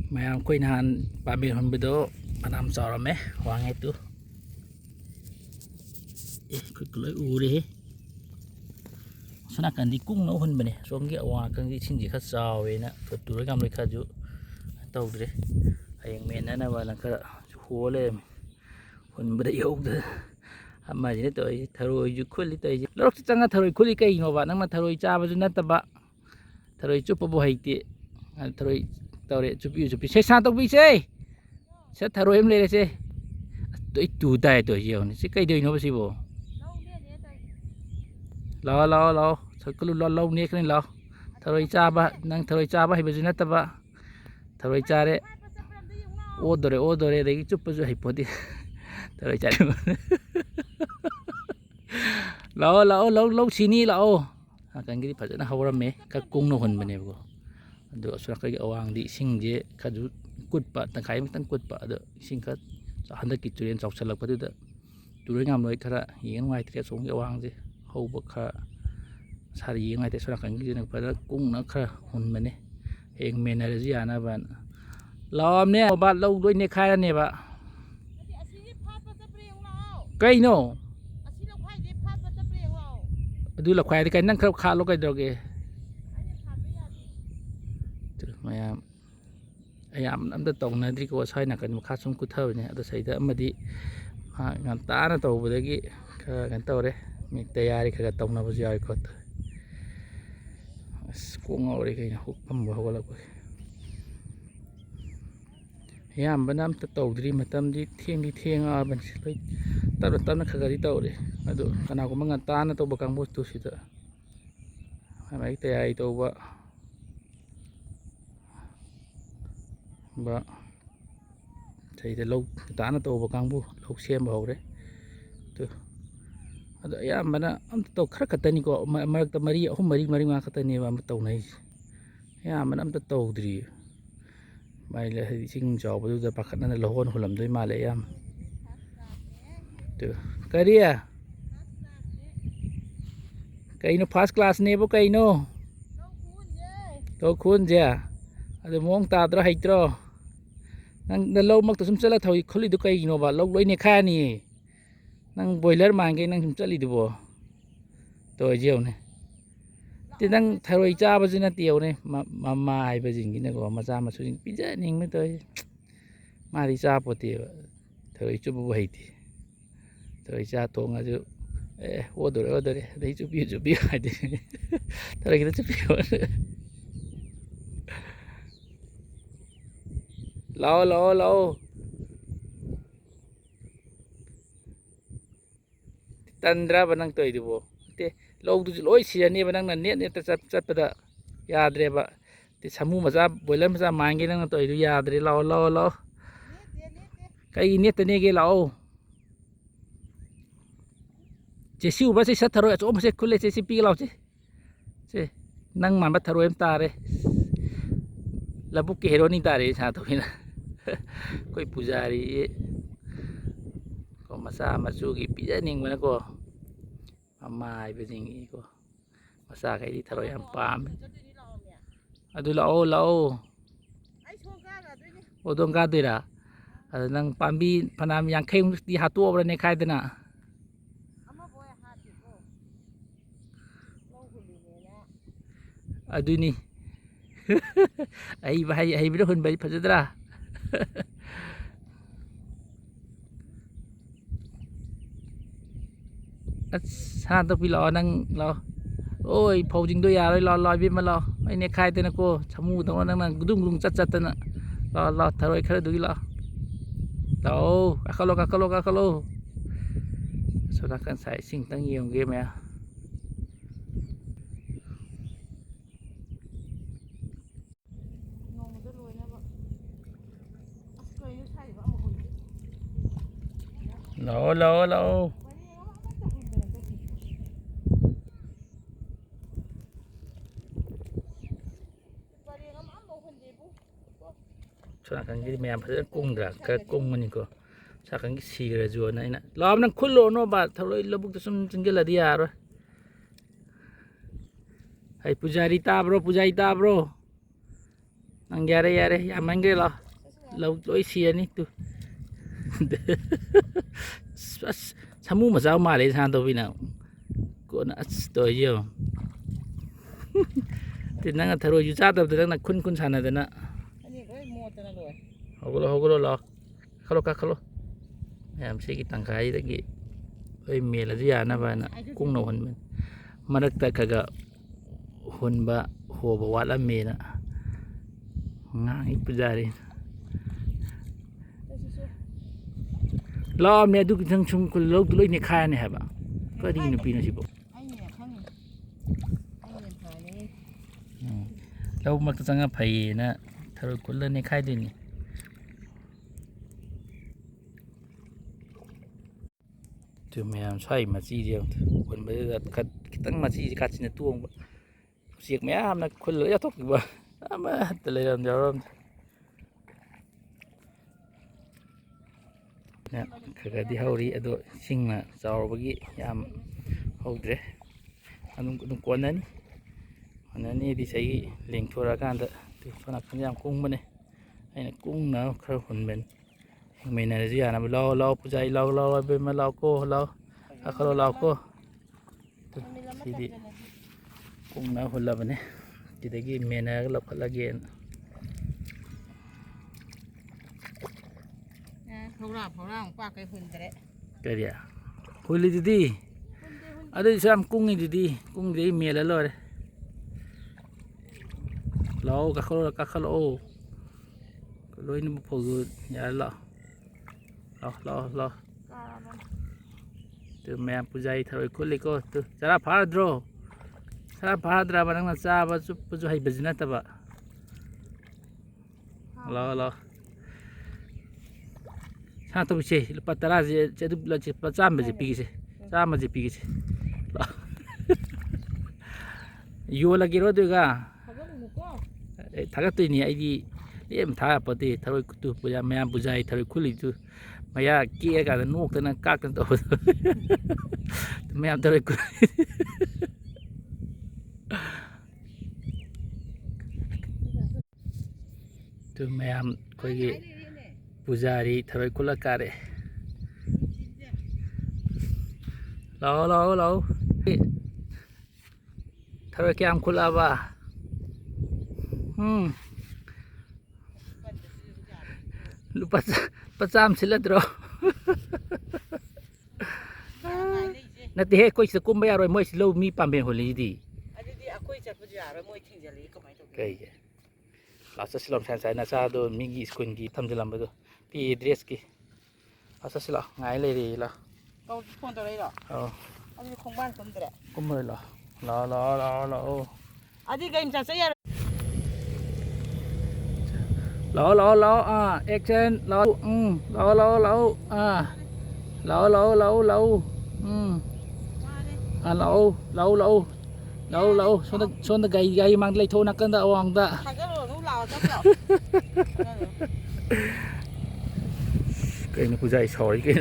mayam koy nahan pabi hon bido panam sorome wang itu koy kuloy uri sana kan di kung no hon bane songi awa kan di sinji kha sawe na tur gam le khaju tawdre ayeng mena na wala ka hole hon bada yogda amma jine to tharoi ju khuli to lok changa tharoi khuli kai no ba nang ma tharoi cha ba ju na ta ba tharoi chu po bo haiti tharoi tawre chupi se sa to bi se se tharoi em le se to tu dai to yo ni se kai doi no ba si bo lo sa kulu lo ni kan lo tharoi cha ba nang tharoi cha ba hi ba ju na ta ba tharoi cha re o dore de chup ju hi po di tharoi cha lo sini lo kan gi phajana hawrame ka kung no hon bane bo ado asura kai awang di sing je khaju kutpa tangkai tang kutpa ado sing kha handa ki turen chok chalak padu da turai ngam loi khara yeng ngai tre song ge awang je hoba kha sari yeng ngai te sura kan gi na pada kung na kha hon bane eng menar ji ana ban lom ne ba lo doi ne khai ne ba kai no adu la khwai kai nang kha lo kai doge mayam ayam amda tong na dri ko sai na kan kha sum ku thau ne adu sai da amadi ngam ta na to bu dagi kha kan tawre mi tayari kha tong na bu jai ko ko ngore kai na huk pam bo la ko yam banam ta to dri matam di thieng a ban sai ta na kha ga ri tawre adu kana ko mang ta na to ba kang bo tu si da mai tayari to ba ba thầy thì lâu tá nó tổ vào căng bu lâu xem vào đấy tu ada ya mana am to khar khata ni ko ma ta mari hum mari ma khata ni ba to nai ya mana am ta to dri mai le sing jo bu da pakhat na lo hon hulam doi ma le yam tu karia kai no first class ne bo kai no to khun je ada mong ta dra hai tro nang na lo mak to sum chala thoi kholi du kai no ba lo loi ne kha ni nang boiler mang ge nang sum chali du bo to jeu ne ti nang tharoi cha ba jina tieu ne ma ai ba jing gi ne ko ma cha ma su jing pi ja ning me to ma ri cha po ti tharoi chu bu hai ti tharoi cha to nga ju o dore dei chu pi hai ti tharoi gi chu pi lo tandra banang toy di bo te log du loi siani banang na net ta chat pada yadre ba te samu maja boiler maja mangi nang toy du yadre lo kai net te ne ge lo je siu ba se sat tharo cho ma se khule se pi lo se nang man ba tharo em ta re labu ke hero ni ta re sa to na koi pujari ko masa masu gi pijaning mana ko amai bejing ko masa kai di tharo yam pam adu lao odong ka dira nang pambi phanam yang khem di hatu obra ne khai dena adu ni ai bi hun bai phajadra sa to pi lo nang lo oi phau jing do ya lo bi ma lo ai ne khai te na ko chamu to nang dung lung chat ta na lo tharoi khare du lo akalo so na kan sai sing tang yong ge me lo sa kan gi me pha kung da ka kung mani ko sa kan gi si ra jo na ina lom nang khul lo no ba thaloi lobuk to sum jingela dia ro hai pujari ta bro Nang yare yare yaman ge lo lo loi sia ni tu samu mà sao mà lấy sang tôi vì nào cô nó tôi yêu thì năng thà rồi chú cha tôi năng khun khun sanh này nè hậu cái lo khalo em sẽ cái tăng khai đấy cái ơi mẹ là gì à na vậy nè cũng nấu hơn mình mà được tại cái hun ba hồ ba wala mẹ nè ngang ít bây giờ đi lo mẹ đúc thằng chung cái lâu tuổi này khai này hả bạn có đi nó pin nó chỉ bộ lâu mà cái thằng phải nè thằng cái lên này khai đi nè từ mẹ xoay mà chi điều còn bây giờ cái tăng mà chi cái chuyện tuông siết mẹ ham làคนเลยทุกข์บ่มาแต่เลยเดี๋ยวเนี่ยคือที่เฮารีอสิ่งน่ะจอบ่กี้ยามเฮาเด้อันนู้นกวนนั้นอันนั้นนี่ที่ใช้เลี้ยงทั่วกันแต่ที่ฝรั่งยามกุ้งบ่เนี่ยไอ้กุ้งน่ะเขาหุ่นเป็นไม่น่าจะนะเราผู้ใจเราไปมาเราก็เราเขาเราก็ที่ดีกุ้งน่ะหุ่นละบ่เนี่ยที่ตะกี้แม่น่ะเราพลักเย็นเขาราป้าเคยหุ่นแต่ละ cái gì à hồi đi đi ở đây xem cung đi cung đi mía lấy rồi lâu các lô lối nó phù nhà lo từ mẹ phụ dây thôi cuối lịch cô từ ra phá mà đang là sao mà giúp hay business tập lo sao tôi chơi bắt tay ra chơi được là chơi bắt chạm mà chơi pi cái gì yêu là cái đó được à thằng cái tuổi này đi em thà bắt đi thằng tôi bây giờ mẹ bây giờ thằng cuối lịch tôi bây giờ kia cái nó cái nó cắt cái tôi mẹ thằng cuối tôi mẹ coi cái Pujari thầy kula kare lo thầy kia am kula ba lu pasam sila dro nati he koi sakum ba rồi mới lâu mi pam ben holi di cái last silom sai na sa do mingi skun gi tham jalam ba do pi dress ki asa sila ngai le ri la tao con tao đây rồi anh đi không ban con tao cũng rồi lo anh đi game sao sẽ lo action lo lo lâu son da gai mang lấy thô nắc da oang da cái nó cứ dậy sỏi cái